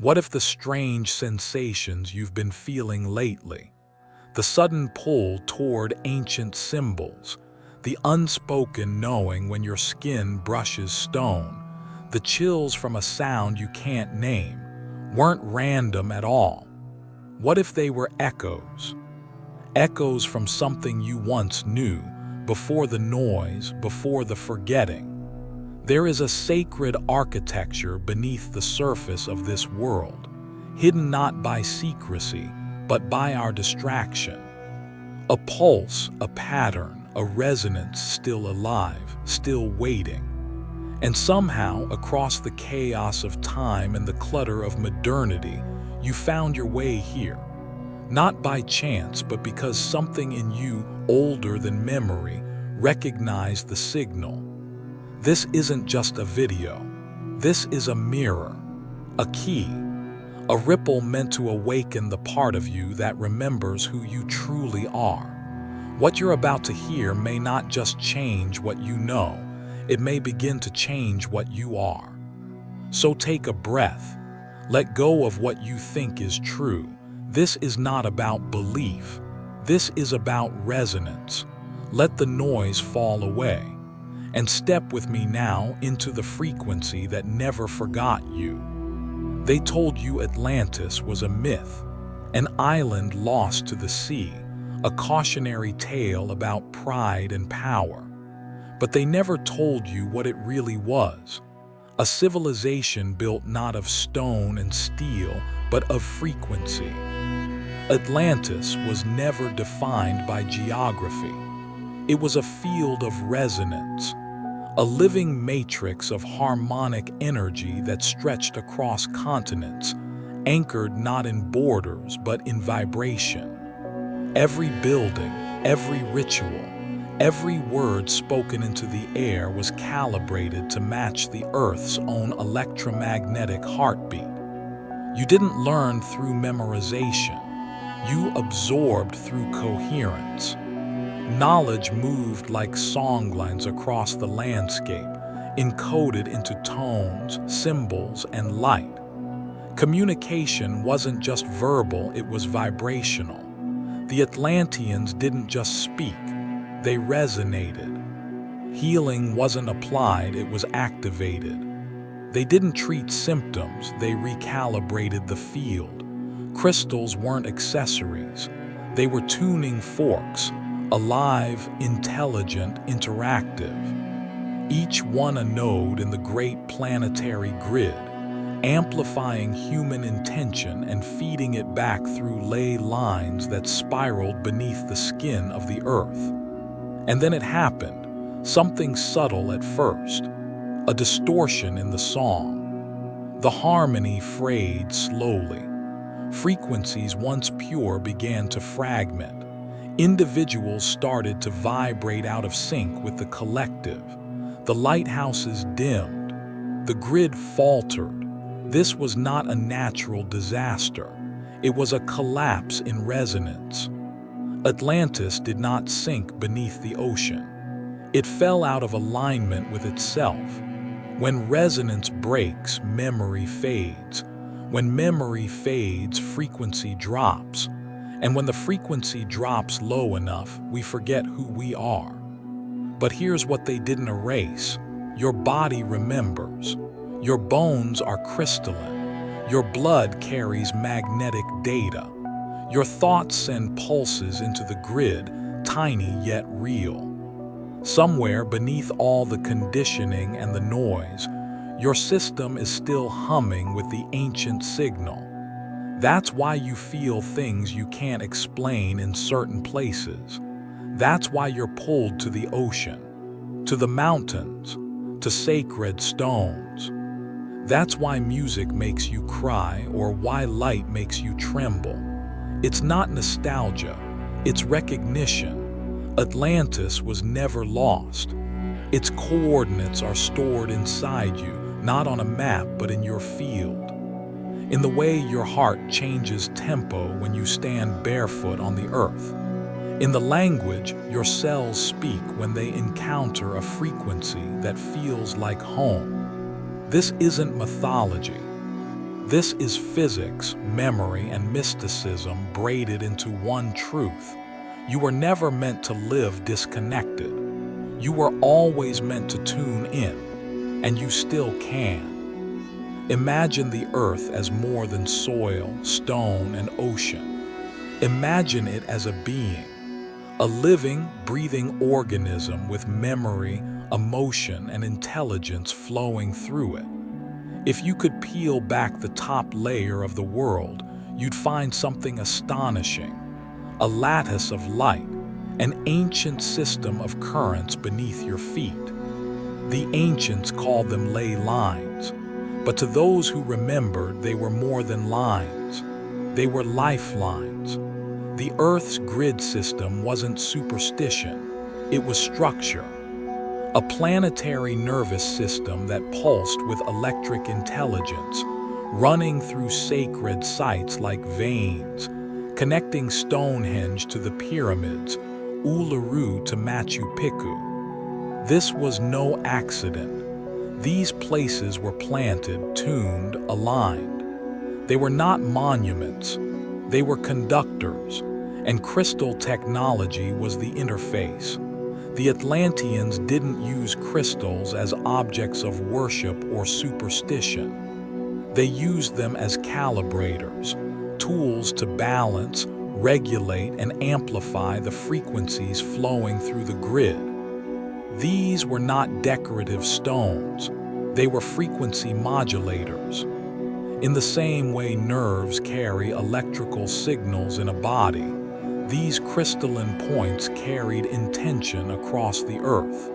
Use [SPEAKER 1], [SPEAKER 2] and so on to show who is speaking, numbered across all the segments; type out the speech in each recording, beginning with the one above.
[SPEAKER 1] What if the strange sensations you've been feeling lately, the sudden pull toward ancient symbols, the unspoken knowing when your skin brushes stone, the chills from a sound you can't name, weren't random at all? What if they were echoes? Echoes from something you once knew, before the noise, before the forgetting. There is a sacred architecture beneath the surface of this world, hidden not by secrecy, but by our distraction. A pulse, a pattern, a resonance still alive, still waiting. And somehow, across the chaos of time and the clutter of modernity, you found your way here. Not by chance, but because something in you, older than memory, recognized the signal. This isn't just a video. This is a mirror, a key, a ripple meant to awaken the part of you that remembers who you truly are. What you're about to hear may not just change what you know, it may begin to change what you are. So take a breath. Let go of what you think is true. This is not about belief. This is about resonance. Let the noise fall away. And step with me now into the frequency that never forgot you. They told you Atlantis was a myth, an island lost to the sea, a cautionary tale about pride and power. But they never told you what it really was. A civilization built not of stone and steel, but of frequency. Atlantis was never defined by geography. It was a field of resonance, a living matrix of harmonic energy that stretched across continents, anchored not in borders but in vibration. Every building, every ritual, every word spoken into the air was calibrated to match the Earth's own electromagnetic heartbeat. You didn't learn through memorization. You absorbed through coherence. Knowledge moved like songlines across the landscape, encoded into tones, symbols, and light. Communication wasn't just verbal, it was vibrational. The Atlanteans didn't just speak, they resonated. Healing wasn't applied, it was activated. They didn't treat symptoms, they recalibrated the field. Crystals weren't accessories, they were tuning forks, alive, intelligent, interactive. Each one a node in the great planetary grid, amplifying human intention and feeding it back through ley lines that spiraled beneath the skin of the Earth. And then it happened, something subtle at first, a distortion in the song. The harmony frayed slowly. Frequencies once pure began to fragment. Individuals started to vibrate out of sync with the collective. The lighthouses dimmed. The grid faltered. This was not a natural disaster. It was a collapse in resonance. Atlantis did not sink beneath the ocean. It fell out of alignment with itself. When resonance breaks, memory fades. When memory fades, frequency drops. And when the frequency drops low enough, we forget who we are. But here's what they didn't erase. Your body remembers. Your bones are crystalline. Your blood carries magnetic data. Your thoughts send pulses into the grid, tiny yet real. Somewhere beneath all the conditioning and the noise, your system is still humming with the ancient signal. That's why you feel things you can't explain in certain places. That's why you're pulled to the ocean, to the mountains, to sacred stones. That's why music makes you cry or why light makes you tremble. It's not nostalgia, it's recognition. Atlantis was never lost. Its coordinates are stored inside you, not on a map but in your field. In the way your heart changes tempo when you stand barefoot on the earth. In the language your cells speak when they encounter a frequency that feels like home. This isn't mythology. This is physics, memory, and mysticism braided into one truth. You were never meant to live disconnected. You were always meant to tune in, and you still can. Imagine the earth as more than soil, stone, and ocean. Imagine it as a being, a living, breathing organism with memory, emotion, and intelligence flowing through it. If you could peel back the top layer of the world, you'd find something astonishing. A lattice of light, an ancient system of currents beneath your feet. The ancients called them ley lines, but to those who remembered, they were more than lines. They were lifelines. The Earth's grid system wasn't superstition, it was structure. A planetary nervous system that pulsed with electric intelligence, running through sacred sites like veins, connecting Stonehenge to the pyramids, Uluru to Machu Picchu. This was no accident. These places were planted, tuned, aligned. They were not monuments, they were conductors, and crystal technology was the interface. The Atlanteans didn't use crystals as objects of worship or superstition. They used them as calibrators, tools to balance, regulate, and amplify the frequencies flowing through the grid. These were not decorative stones, they were frequency modulators. In the same way nerves carry electrical signals in a body, these crystalline points carried intention across the earth.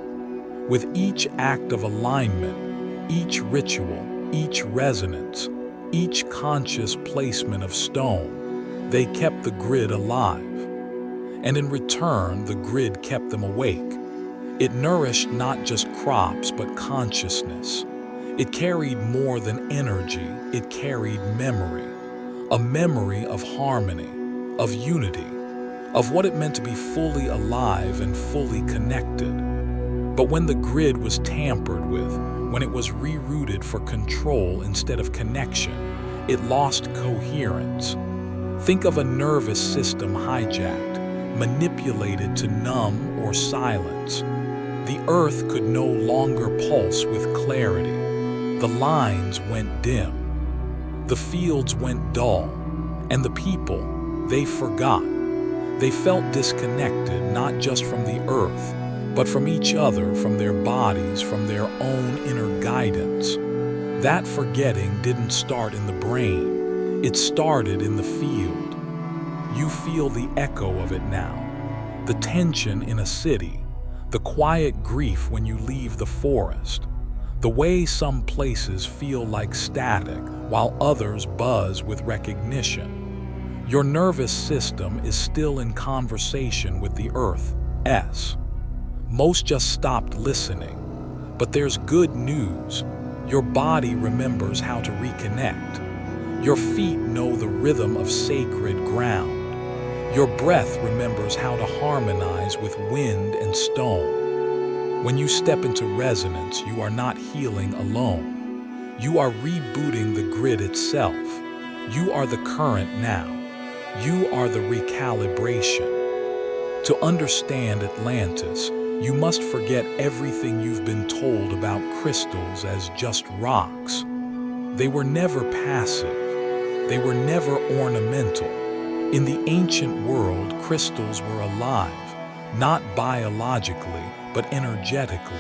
[SPEAKER 1] With each act of alignment, each ritual, each resonance, each conscious placement of stone, they kept the grid alive. And in return, the grid kept them awake. It nourished not just crops, but consciousness. It carried more than energy, it carried memory. A memory of harmony, of unity, of what it meant to be fully alive and fully connected. But when the grid was tampered with, when it was rerouted for control instead of connection, it lost coherence. Think of a nervous system hijacked, manipulated to numb or silence. The earth could no longer pulse with clarity. The lines went dim. The fields went dull. And the people, they forgot. They felt disconnected not just from the earth, but from each other, from their bodies, from their own inner guidance. That forgetting didn't start in the brain, it started in the field. You feel the echo of it now. The tension in a city, the quiet grief when you leave the forest, the way some places feel like static while others buzz with recognition. Your nervous system is still in conversation with the Earth's. Most just stopped listening. But there's good news. Your body remembers how to reconnect. Your feet know the rhythm of sacred ground. Your breath remembers how to harmonize with wind and stone. When you step into resonance, you are not healing alone. You are rebooting the grid itself. You are the current now. You are the recalibration. To understand Atlantis, you must forget everything you've been told about crystals as just rocks. They were never passive. They were never ornamental. In the ancient world, crystals were alive, not biologically, but energetically.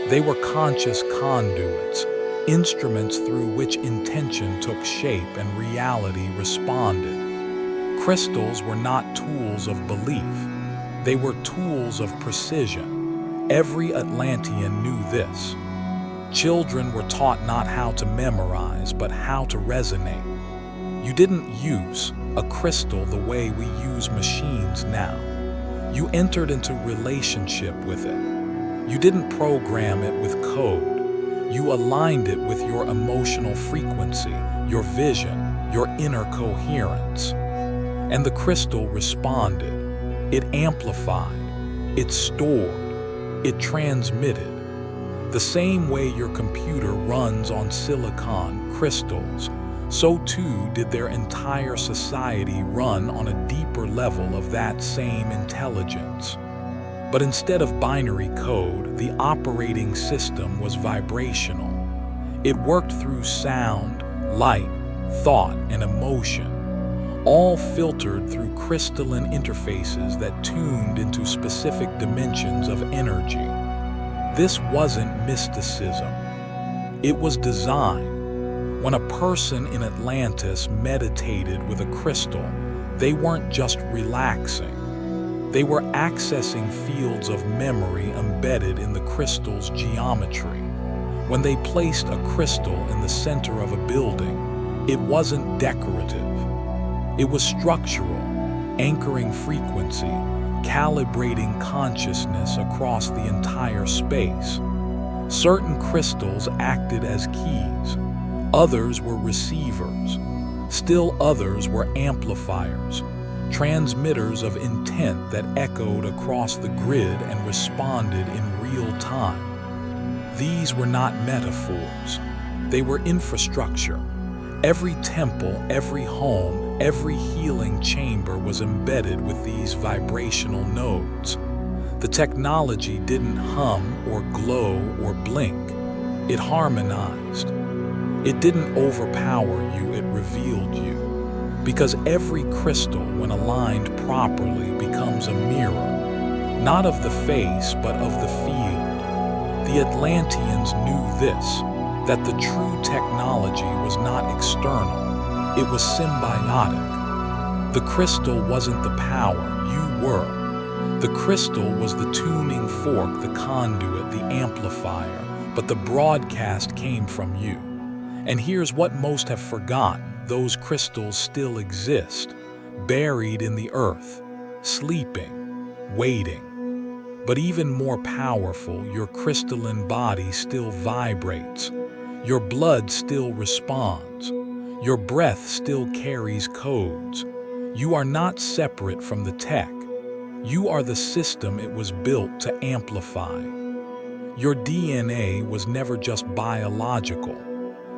[SPEAKER 1] They were conscious conduits, instruments through which intention took shape and reality responded. Crystals were not tools of belief. They were tools of precision. Every Atlantean knew this. Children were taught not how to memorize, but how to resonate. You didn't use a crystal the way we use machines now. You entered into relationship with it. You didn't program it with code. You aligned it with your emotional frequency, your vision, your inner coherence. And the crystal responded. It amplified. It stored. It transmitted. The same way your computer runs on silicon crystals, so too did their entire society run on a deeper level of that same intelligence. But instead of binary code, the operating system was vibrational. It worked through sound, light, thought, and emotion, all filtered through crystalline interfaces that tuned into specific dimensions of energy. This wasn't mysticism. It was design. When a person in Atlantis meditated with a crystal, they weren't just relaxing. They were accessing fields of memory embedded in the crystal's geometry. When they placed a crystal in the center of a building, it wasn't decorative. It was structural, anchoring frequency, calibrating consciousness across the entire space. Certain crystals acted as keys, others were receivers, still others were amplifiers, transmitters of intent that echoed across the grid and responded in real time. These were not metaphors, they were infrastructure. Every temple, every home, every healing chamber was embedded with these vibrational nodes. The technology didn't hum or glow or blink. It harmonized. It didn't overpower you, it revealed you. Because every crystal, when aligned properly, becomes a mirror, not of the face, but of the field. The Atlanteans knew this, that the true technology was not external, it was symbiotic. The crystal wasn't the power, you were. The crystal was the tuning fork, the conduit, the amplifier, but the broadcast came from you. And here's what most have forgotten. Those crystals still exist, buried in the earth, sleeping, waiting. But even more powerful, your crystalline body still vibrates. Your blood still responds. Your breath still carries codes. You are not separate from the tech. You are the system it was built to amplify. Your DNA was never just biological.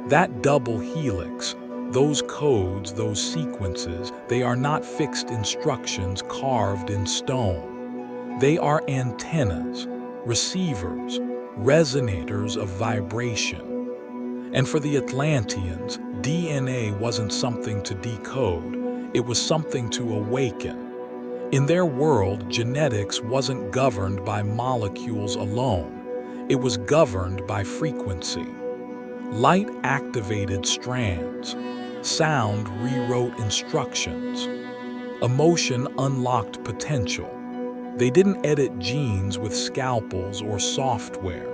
[SPEAKER 1] That double helix, those codes, those sequences, they are not fixed instructions carved in stone. They are antennas, receivers, resonators of vibration. And for the Atlanteans, DNA wasn't something to decode, it was something to awaken. In their world, genetics wasn't governed by molecules alone, it was governed by frequency. Light activated strands. Sound rewrote instructions. Emotion unlocked potential. They didn't edit genes with scalpels or software.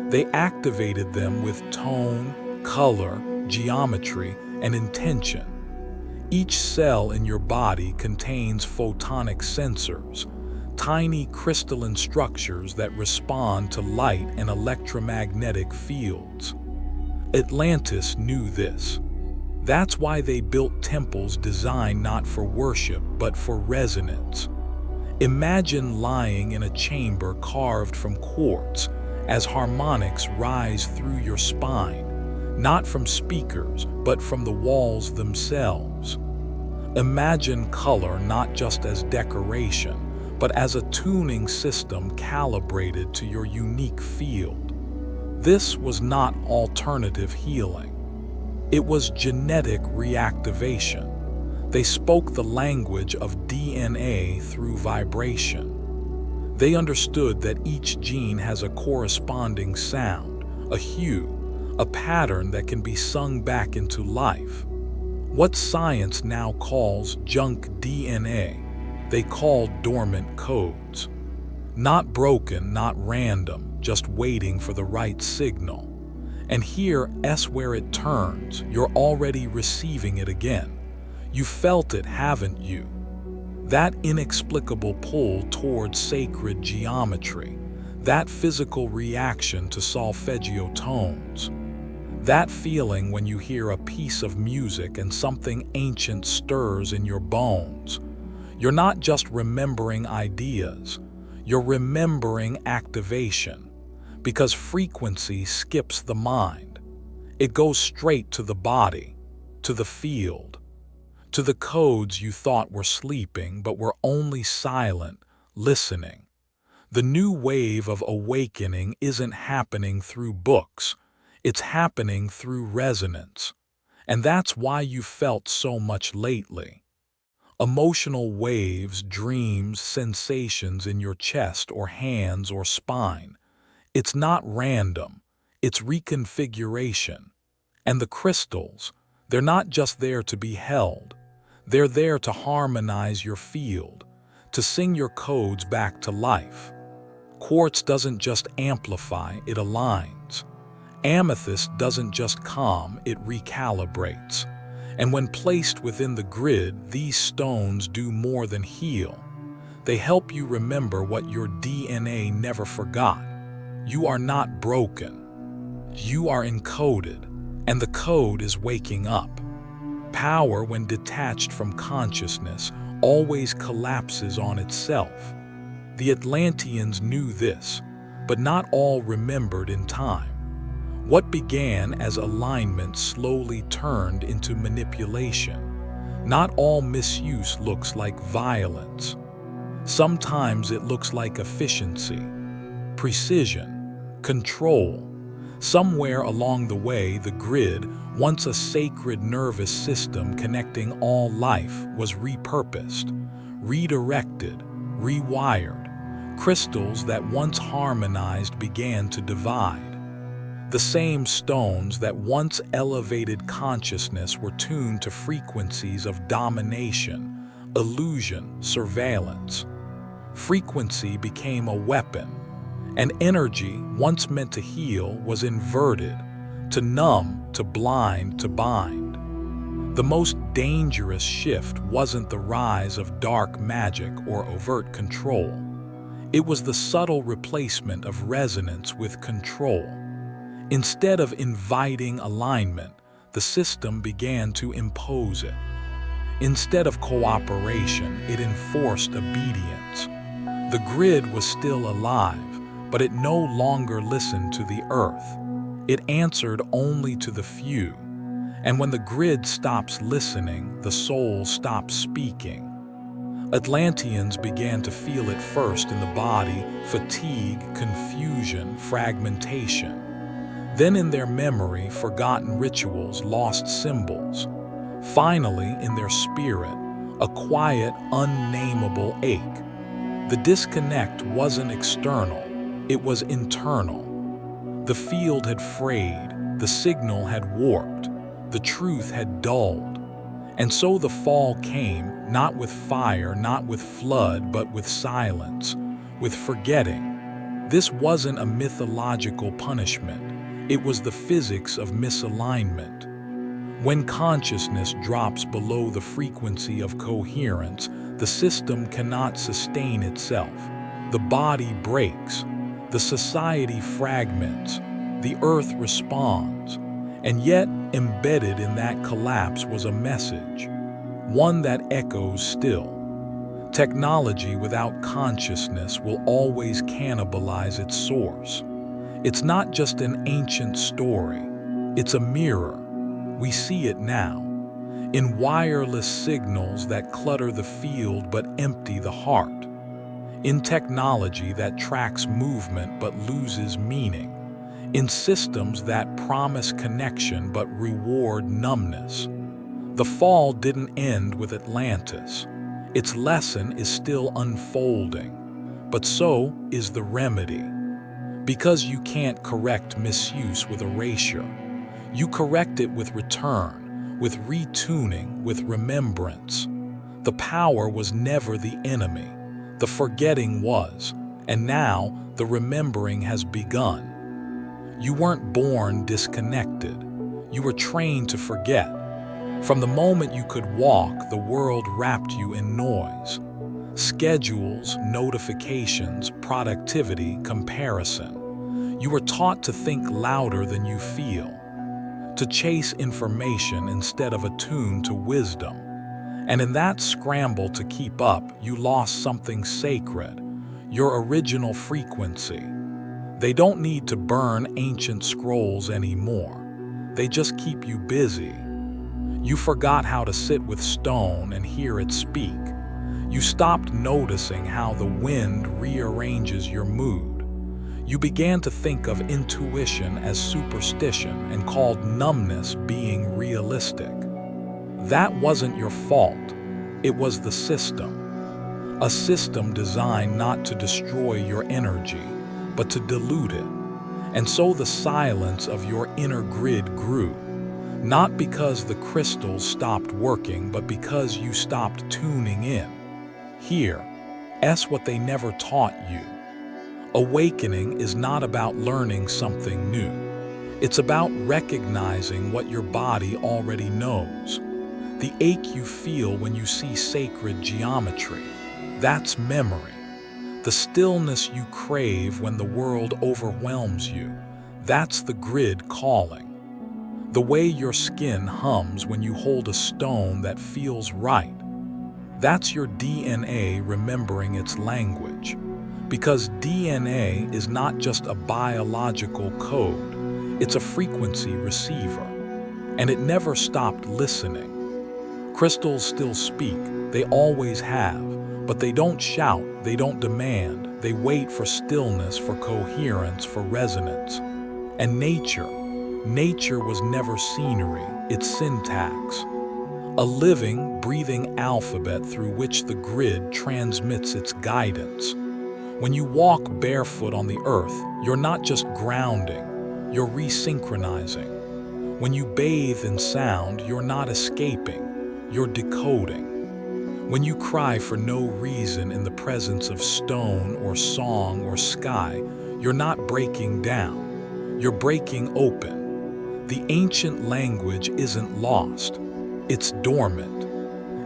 [SPEAKER 1] They activated them with tone, color, geometry, and intention. Each cell in your body contains photonic sensors, tiny crystalline structures that respond to light and electromagnetic fields. Atlantis knew this. That's why they built temples designed not for worship, but for resonance. Imagine lying in a chamber carved from quartz as harmonics rise through your spine, not from speakers, but from the walls themselves. Imagine color not just as decoration, but as a tuning system calibrated to your unique field. This was not alternative healing. It was genetic reactivation. They spoke the language of DNA through vibration. They understood that each gene has a corresponding sound, a hue, a pattern that can be sung back into life. What science now calls junk DNA, they call dormant codes. Not broken, not random, just waiting for the right signal. And here's where it turns. You're already receiving it again. You felt it, haven't you? That inexplicable pull towards sacred geometry, that physical reaction to solfeggio tones. That feeling when you hear a piece of music and something ancient stirs in your bones. You're not just remembering ideas, you're remembering activation. Because frequency skips the mind. It goes straight to the body, to the field, to the codes you thought were sleeping but were only silent, listening. The new wave of awakening isn't happening through books, it's happening through resonance. And that's why you felt so much lately. Emotional waves, dreams, sensations in your chest or hands or spine. It's not random, it's reconfiguration. And the crystals, they're not just there to be held. They're there to harmonize your field, to sing your codes back to life. Quartz doesn't just amplify, it aligns. Amethyst doesn't just calm, it recalibrates. And when placed within the grid, these stones do more than heal. They help you remember what your DNA never forgot. You are not broken. You are encoded, and the code is waking up. Power, when detached from consciousness, always collapses on itself. The Atlanteans knew this, but not all remembered in time. What began as alignment slowly turned into manipulation. Not all misuse looks like violence. Sometimes it looks like efficiency, precision, control. Somewhere along the way, the grid, once a sacred nervous system connecting all life, was repurposed, redirected, rewired. Crystals that once harmonized began to divide. The same stones that once elevated consciousness were tuned to frequencies of domination, illusion, surveillance. Frequency became a weapon, and energy, once meant to heal, was inverted, to numb, to blind, to bind. The most dangerous shift wasn't the rise of dark magic or overt control. It was the subtle replacement of resonance with control. Instead of inviting alignment, the system began to impose it. Instead of cooperation, it enforced obedience. The grid was still alive, but it no longer listened to the earth. It answered only to the few. And when the grid stops listening, the soul stops speaking. Atlanteans began to feel it first in the body: fatigue, confusion, fragmentation. Then in their memory, forgotten rituals, lost symbols. Finally, in their spirit, a quiet, unnameable ache. The disconnect wasn't external, it was internal. The field had frayed, the signal had warped, the truth had dulled. And so the fall came, not with fire, not with flood, but with silence, with forgetting. This wasn't a mythological punishment. It was the physics of misalignment. When consciousness drops below the frequency of coherence, the system cannot sustain itself. The body breaks, the society fragments, the earth responds. And yet, embedded in that collapse was a message, one that echoes still. Technology without consciousness will always cannibalize its source. It's not just an ancient story, it's a mirror. We see it now, in wireless signals that clutter the field but empty the heart, in technology that tracks movement but loses meaning, in systems that promise connection but reward numbness. The fall didn't end with Atlantis. Its lesson is still unfolding, but so is the remedy. Because you can't correct misuse with erasure. You correct it with return, with retuning, with remembrance. The power was never the enemy. The forgetting was, and now the remembering has begun. You weren't born disconnected. You were trained to forget. From the moment you could walk, the world wrapped you in noise. Schedules, notifications, productivity, comparison. You were taught to think louder than you feel, to chase information instead of attuned to wisdom. And in that scramble to keep up, you lost something sacred, your original frequency. They don't need to burn ancient scrolls anymore. They just keep you busy. You forgot how to sit with stone and hear it speak. You stopped noticing how the wind rearranges your mood. You began to think of intuition as superstition and called numbness being realistic. That wasn't your fault. It was the system. A system designed not to destroy your energy, but to dilute it. And so the silence of your inner grid grew. Not because the crystals stopped working, but because you stopped tuning in. Here, what they never taught you. Awakening is not about learning something new. It's about recognizing what your body already knows. The ache you feel when you see sacred geometry, that's memory. The stillness you crave when the world overwhelms you, that's the grid calling. The way your skin hums when you hold a stone that feels right, that's your DNA remembering its language. Because DNA is not just a biological code, it's a frequency receiver. And it never stopped listening. Crystals still speak, they always have, but they don't shout, they don't demand, they wait for stillness, for coherence, for resonance. And Nature was never scenery, it's syntax. A living, breathing alphabet through which the grid transmits its guidance. When you walk barefoot on the earth, you're not just grounding, you're resynchronizing. When you bathe in sound, you're not escaping, you're decoding. When you cry for no reason in the presence of stone or song or sky, you're not breaking down, you're breaking open. The ancient language isn't lost, it's dormant.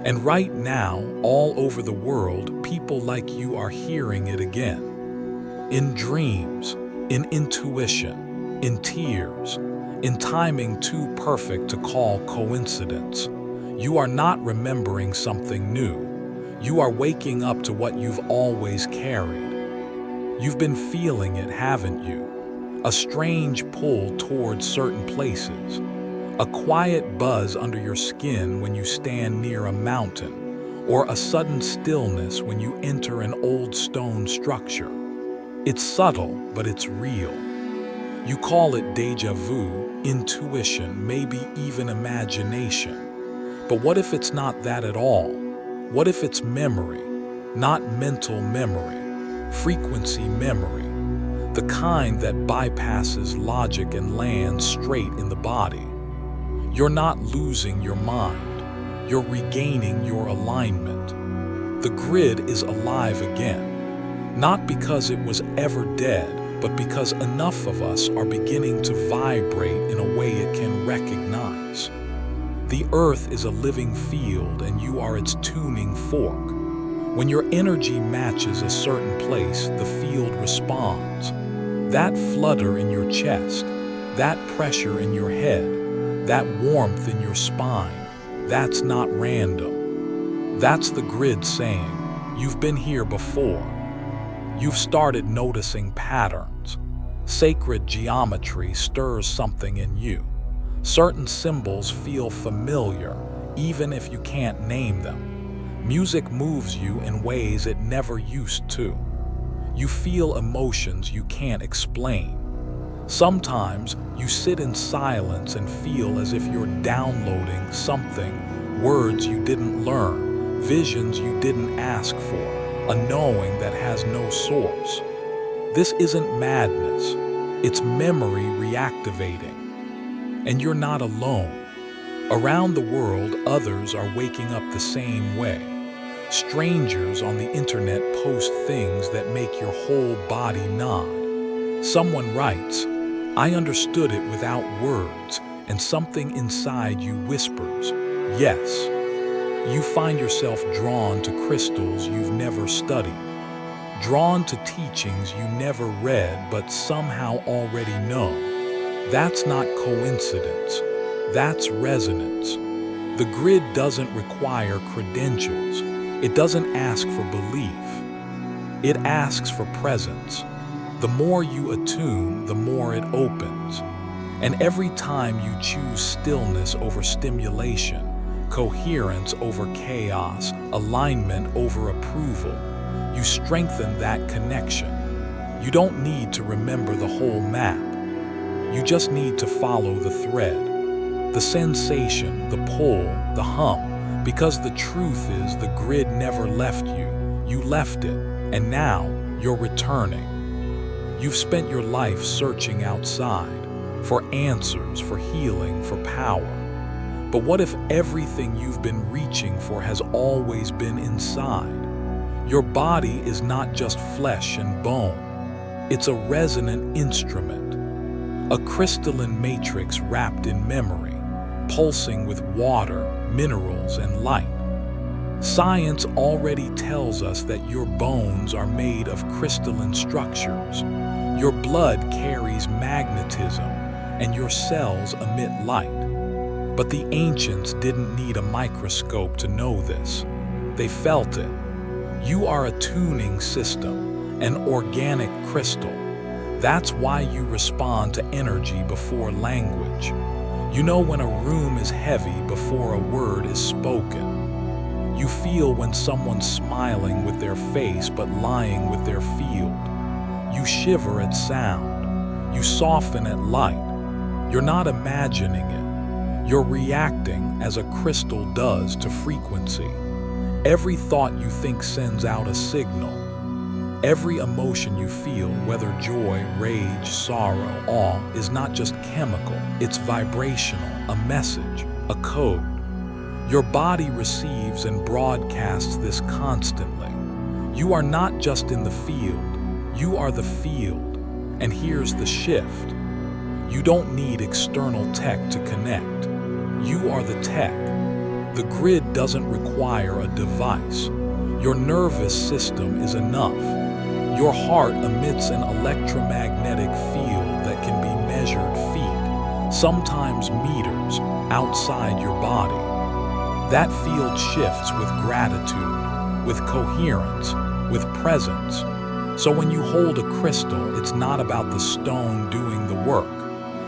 [SPEAKER 1] And right now, all over the world, people like you are hearing it again. In dreams, in intuition, in tears, in timing too perfect to call coincidence. You are not remembering something new. You are waking up to what you've always carried. You've been feeling it, haven't you? A strange pull towards certain places, a quiet buzz under your skin when you stand near a mountain, or a sudden stillness when you enter an old stone structure. It's subtle, but it's real. You call it déjà vu, intuition, maybe even imagination. But what if it's not that at all? What if it's memory, not mental memory, frequency memory? The kind that bypasses logic and lands straight in the body. You're not losing your mind, you're regaining your alignment. The grid is alive again, not because it was ever dead, but because enough of us are beginning to vibrate in a way it can recognize. The earth is a living field and you are its tuning fork. When your energy matches a certain place, the field responds. That flutter in your chest, that pressure in your head, that warmth in your spine, that's not random. That's the grid saying, you've been here before. You've started noticing patterns. Sacred geometry stirs something in you. Certain symbols feel familiar, even if you can't name them. Music moves you in ways it never used to. You feel emotions you can't explain. Sometimes you sit in silence and feel as if you're downloading something, words you didn't learn, visions you didn't ask for, a knowing that has no source. This isn't madness, it's memory reactivating. And you're not alone. Around the world, others are waking up the same way. Strangers on the internet post things that make your whole body nod. Someone writes, "I understood it without words," and something inside you whispers, "Yes." You find yourself drawn to crystals you've never studied, drawn to teachings you never read but somehow already know. That's not coincidence, that's resonance. The grid doesn't require credentials. It doesn't ask for belief. It asks for presence. The more you attune, the more it opens. And every time you choose stillness over stimulation, coherence over chaos, alignment over approval. You strengthen that connection. You don't need to remember the whole map. You just need to follow the thread, the sensation, the pull, the hum, because the truth is the grid never left you. You left it, and now you're returning. You've spent your life searching outside for answers, for healing, for power. But what if everything you've been reaching for has always been inside? Your body is not just flesh and bone. It's a resonant instrument, a crystalline matrix wrapped in memory, pulsing with water, minerals, and light. Science already tells us that your bones are made of crystalline structures. Your blood carries magnetism, and your cells emit light. But the ancients didn't need a microscope to know this. They felt it. You are a tuning system, an organic crystal. That's why you respond to energy before language. You know when a room is heavy before a word is spoken. You feel when someone's smiling with their face but lying with their field. You shiver at sound. You soften at light. You're not imagining it. You're reacting as a crystal does to frequency. Every thought you think sends out a signal. Every emotion you feel, whether joy, rage, sorrow, awe, is not just chemical, it's vibrational, a message, a code. Your body receives and broadcasts this constantly. You are not just in the field, you are the field. And here's the shift. You don't need external tech to connect. You are the tech. The grid doesn't require a device. Your nervous system is enough. Your heart emits an electromagnetic field that can be measured feet, sometimes meters, outside your body. That field shifts with gratitude, with coherence, with presence. So when you hold a crystal, it's not about the stone doing the work.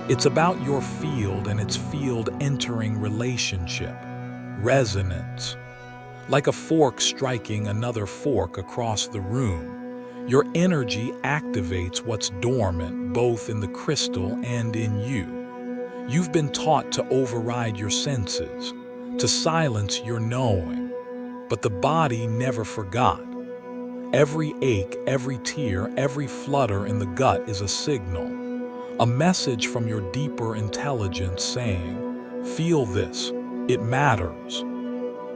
[SPEAKER 1] It's about your field and its field entering relationship, resonance. Like a fork striking another fork across the room, your energy activates what's dormant both in the crystal and in you. You've been taught to override your senses, to silence your knowing, but the body never forgot. Every ache, every tear, every flutter in the gut is a signal, a message from your deeper intelligence saying, feel this, it matters.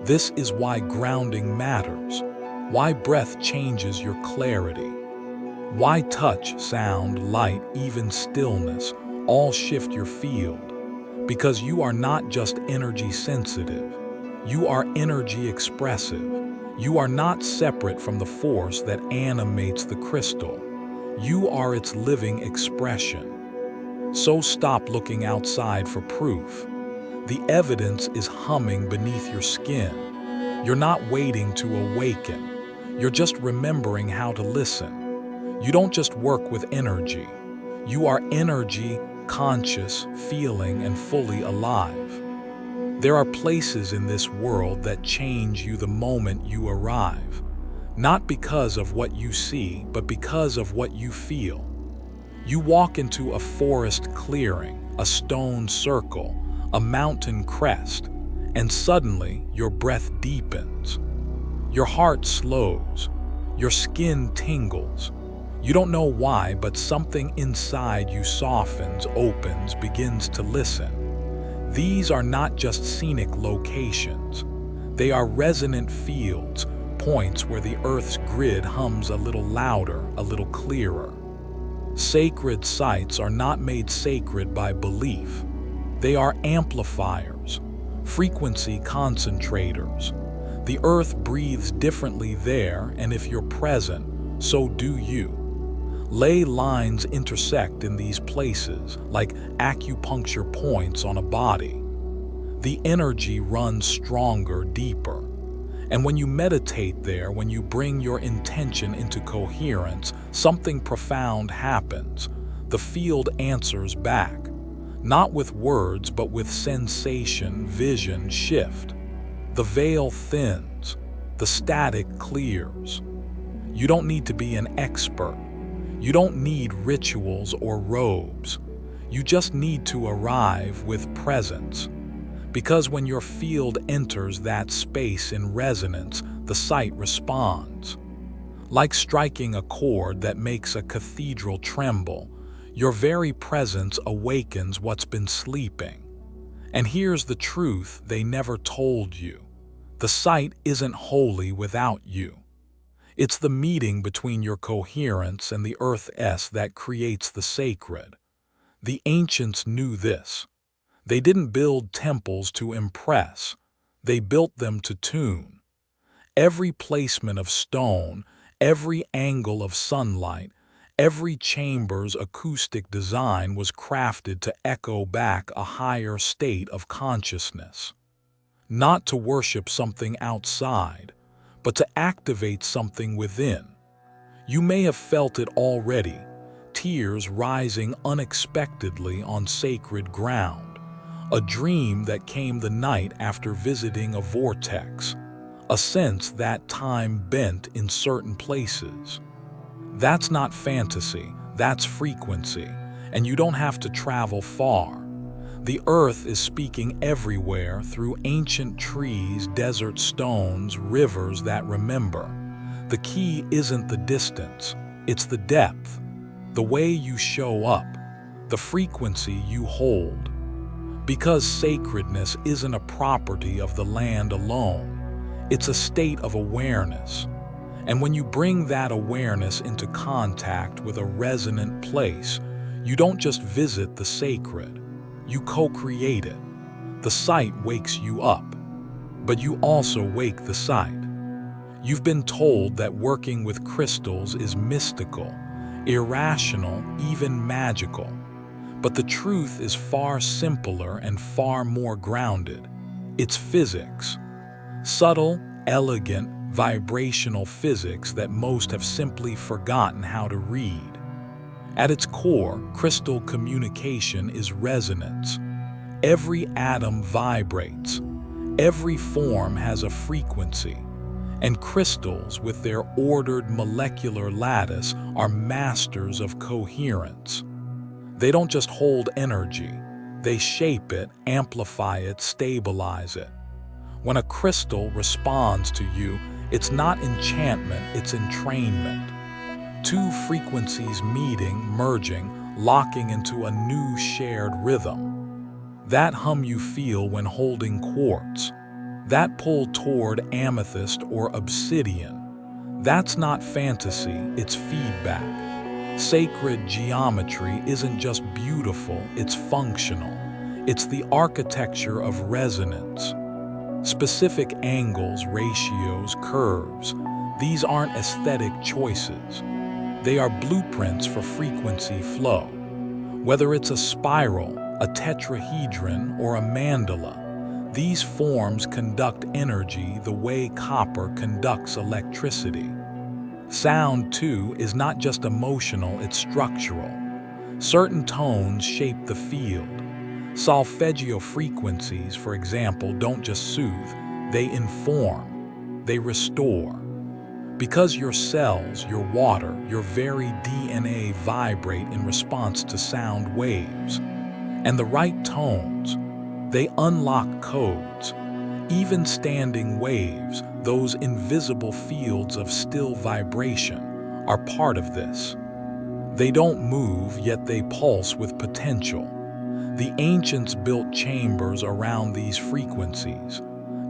[SPEAKER 1] This is why grounding matters, why breath changes your clarity, why touch, sound, light, even stillness all shift your field. Because you are not just energy sensitive, you are energy expressive. You are not separate from the force that animates the crystal. You are its living expression. So stop looking outside for proof. The evidence is humming beneath your skin. You're not waiting to awaken. You're just remembering how to listen. You don't just work with energy. You are energy, conscious, feeling, and fully alive. There are places in this world that change you the moment you arrive, not because of what you see, but because of what you feel. You walk into a forest clearing, a stone circle, a mountain crest, and suddenly your breath deepens. Your heart slows, your skin tingles. You don't know why, but something inside you softens, opens, begins to listen. These are not just scenic locations. They are resonant fields, points where the Earth's grid hums a little louder, a little clearer. Sacred sites are not made sacred by belief. They are amplifiers, frequency concentrators. The Earth breathes differently there, and if you're present, so do you. Ley lines intersect in these places, like acupuncture points on a body. The energy runs stronger, deeper. And when you meditate there, when you bring your intention into coherence, something profound happens. The field answers back. Not with words, but with sensation, vision, shift. The veil thins, the static clears. You don't need to be an expert. You don't need rituals or robes. You just need to arrive with presence. Because when your field enters that space in resonance, the site responds. Like striking a chord that makes a cathedral tremble, your very presence awakens what's been sleeping. And here's the truth they never told you. The site isn't holy without you. It's the meeting between your coherence and the earth-s that creates the sacred. The ancients knew this. They didn't build temples to impress. They built them to tune. Every placement of stone, every angle of sunlight, every chamber's acoustic design was crafted to echo back a higher state of consciousness. Not to worship something outside, but to activate something within. You may have felt it already, tears rising unexpectedly on sacred ground, a dream that came the night after visiting a vortex, a sense that time bent in certain places. That's not fantasy, that's frequency, and you don't have to travel far. The earth is speaking everywhere through ancient trees, desert stones, rivers that remember. The key isn't the distance, it's the depth, the way you show up, the frequency you hold. Because sacredness isn't a property of the land alone, it's a state of awareness. And when you bring that awareness into contact with a resonant place, you don't just visit the sacred, you co-create it. The site wakes you up, but you also wake the site. You've been told that working with crystals is mystical, irrational, even magical. But the truth is far simpler and far more grounded. It's physics. Subtle, elegant, vibrational physics that most have simply forgotten how to read. At its core, crystal communication is resonance. Every atom vibrates. Every form has a frequency. And crystals, with their ordered molecular lattice, are masters of coherence. They don't just hold energy. They shape it, amplify it, stabilize it. When a crystal responds to you, it's not enchantment, it's entrainment. Two frequencies meeting, merging, locking into a new shared rhythm. That hum you feel when holding quartz, that pull toward amethyst or obsidian, that's not fantasy, it's feedback. Sacred geometry isn't just beautiful, it's functional. It's the architecture of resonance. Specific angles, ratios, curves, these aren't aesthetic choices. They are blueprints for frequency flow. Whether it's a spiral, a tetrahedron, or a mandala, these forms conduct energy the way copper conducts electricity. Sound, too, is not just emotional, it's structural. Certain tones shape the field. Solfeggio frequencies, for example, don't just soothe, they inform, they restore. Because your cells, your water, your very DNA vibrate in response to sound waves. And the right tones, they unlock codes. Even standing waves, those invisible fields of still vibration, are part of this. They don't move, yet they pulse with potential. The ancients built chambers around these frequencies,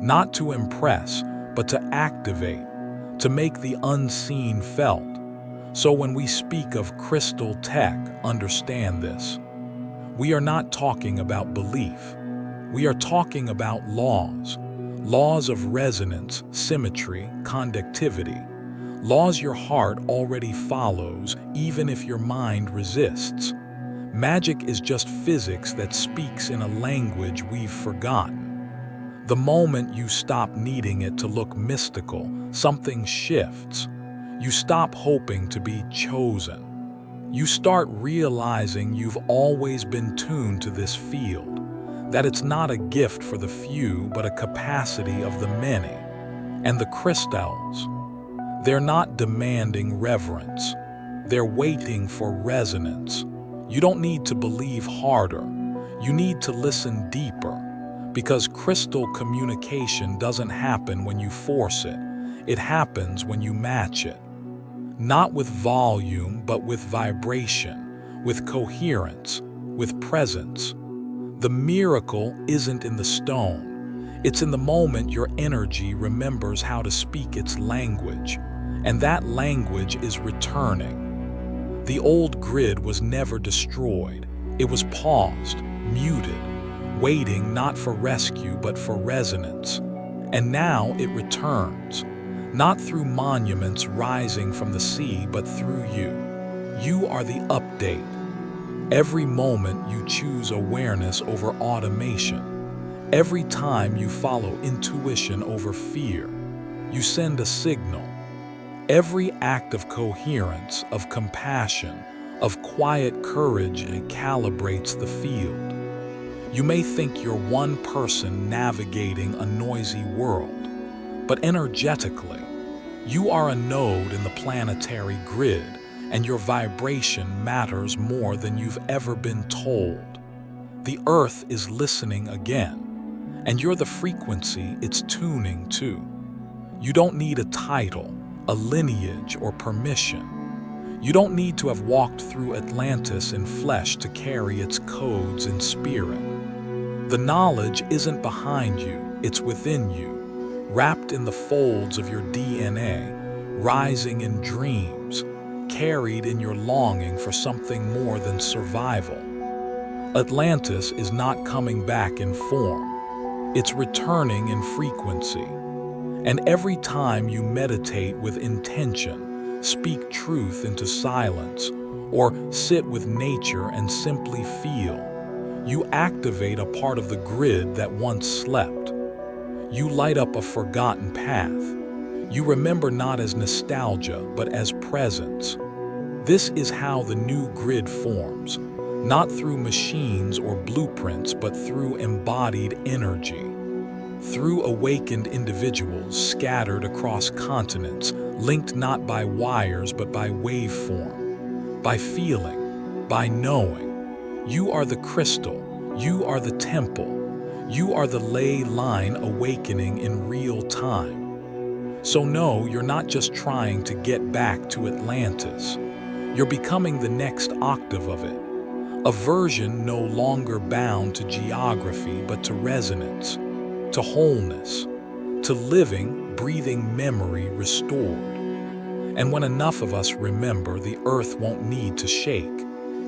[SPEAKER 1] not to impress, but to activate, to make the unseen felt. So when we speak of crystal tech, understand this. We are not talking about belief. We are talking about laws. Laws of resonance, symmetry, conductivity. Laws your heart already follows, even if your mind resists. Magic is just physics that speaks in a language we've forgotten. The moment you stop needing it to look mystical, something shifts. You stop hoping to be chosen. You start realizing you've always been tuned to this field. that it's not a gift for the few, but a capacity of the many. And the crystals, they're not demanding reverence. They're waiting for resonance. You don't need to believe harder. You need to listen deeper, because crystal communication doesn't happen when you force it. It happens when you match it. Not with volume, but with vibration, with coherence, with presence. The miracle isn't in the stone. It's in the moment your energy remembers how to speak its language, and that language is returning. The old grid was never destroyed. It was paused, muted, waiting not for rescue but for resonance. And now it returns, not through monuments rising from the sea, but through you. You are the update. Every moment you choose awareness over automation. Every time you follow intuition over fear, you send a signal. Every act of coherence, of compassion, of quiet courage calibrates the field. You may think you're one person navigating a noisy world, but energetically, you are a node in the planetary grid, and your vibration matters more than you've ever been told. The Earth is listening again, and you're the frequency it's tuning to. You don't need a title, a lineage, or permission. You don't need to have walked through Atlantis in flesh to carry its codes in spirit. The knowledge isn't behind you, it's within you, wrapped in the folds of your DNA, rising in dreams, carried in your longing for something more than survival. Atlantis is not coming back in form. It's returning in frequency. And every time you meditate with intention, speak truth into silence, or sit with nature and simply feel, you activate a part of the grid that once slept. You light up a forgotten path. You remember not as nostalgia, but as presence. This is how the new grid forms, not through machines or blueprints, but through embodied energy. Through awakened individuals scattered across continents, linked not by wires but by waveform, by feeling, by knowing. You are the crystal, you are the temple, you are the ley line awakening in real time. So no, you're not just trying to get back to Atlantis. You're becoming the next octave of it, a version no longer bound to geography but to resonance, to wholeness, to living, breathing memory restored. And when enough of us remember, the earth won't need to shake.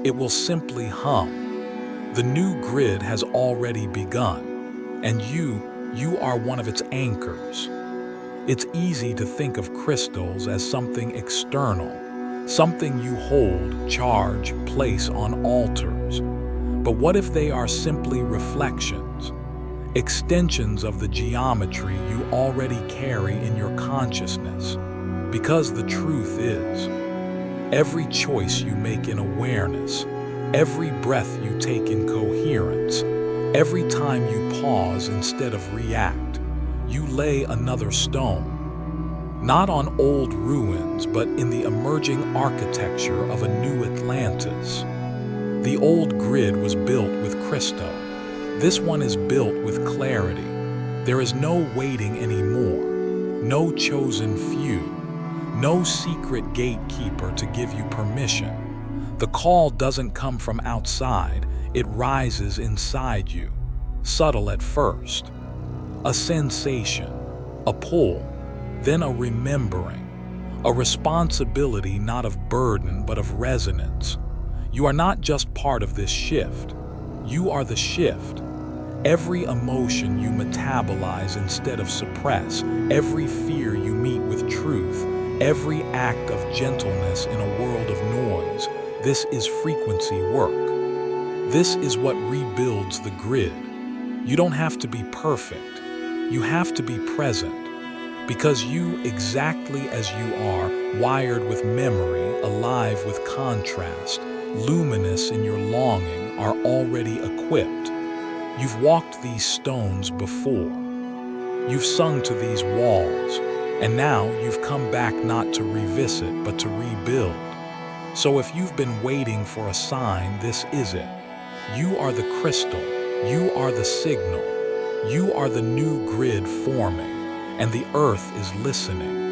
[SPEAKER 1] It will simply hum. The new grid has already begun, and you are one of its anchors. It's easy to think of crystals as something external, something you hold, charge, place on altars. But what if they are simply reflections? Extensions of the geometry you already carry in your consciousness. Because the truth is, every choice you make in awareness, every breath you take in coherence, every time you pause instead of react, you lay another stone. Not on old ruins, but in the emerging architecture of a new Atlantis. The old grid was built with crystal. This one is built with clarity. There is no waiting anymore, no chosen few, no secret gatekeeper to give you permission. The call doesn't come from outside, it rises inside you, subtle at first. A sensation, a pull, then a remembering, a responsibility not of burden but of resonance. You are not just part of this shift, you are the shift. Every emotion you metabolize instead of suppress, every fear you meet with truth, every act of gentleness in a world of noise, this is frequency work. This is what rebuilds the grid. You don't have to be perfect. You have to be present. Because you, exactly as you are, wired with memory, alive with contrast, luminous in your longing, are already equipped. You've walked these stones before. You've sung to these walls, and now you've come back not to revisit but to rebuild. So if you've been waiting for a sign, this is it. You are the crystal, you are the signal, you are the new grid forming, and the earth is listening.